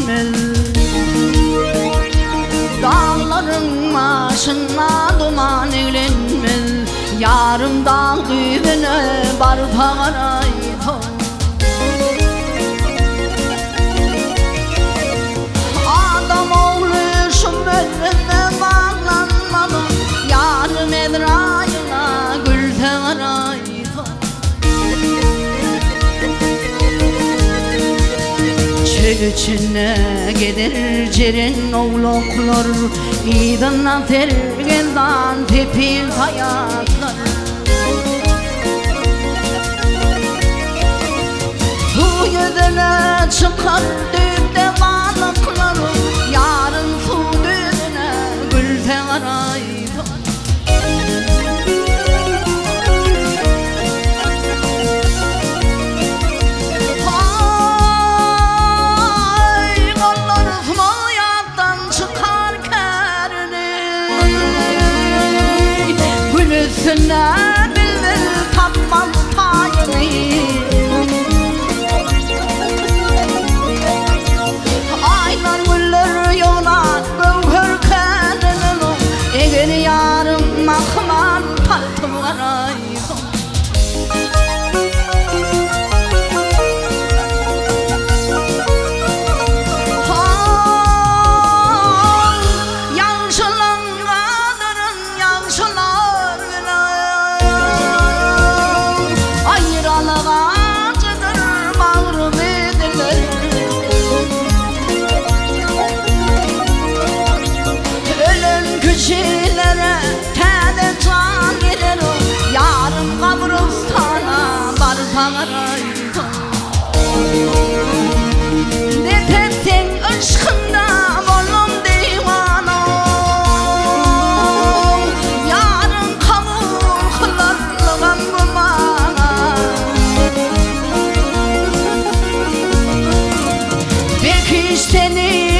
gelmez. Dağların başına duman eylenmez. Yarım dağ düğüne barbaraydı. Adam oğlu şu mölüme bağlanmalı. Yarım edrayına gül tegaraydı. Çöl içine gider cerin oğluklar. İdinle tergendan tepil hayatlar. Su yüzüne çıkar düğde balıklar. Yarın su düğüne gül tegaraydı. Gülüsüne bilmez tapmaz payını. Aylar güller yola gövher kendini. Egeni yarım mahman paltım garaydı. Kişilere tene can girer. Yarın kabristana barbaraydı. Ne tettin aşkında oğlum divana. Yarın kabul kılarlığım bana. Belki seni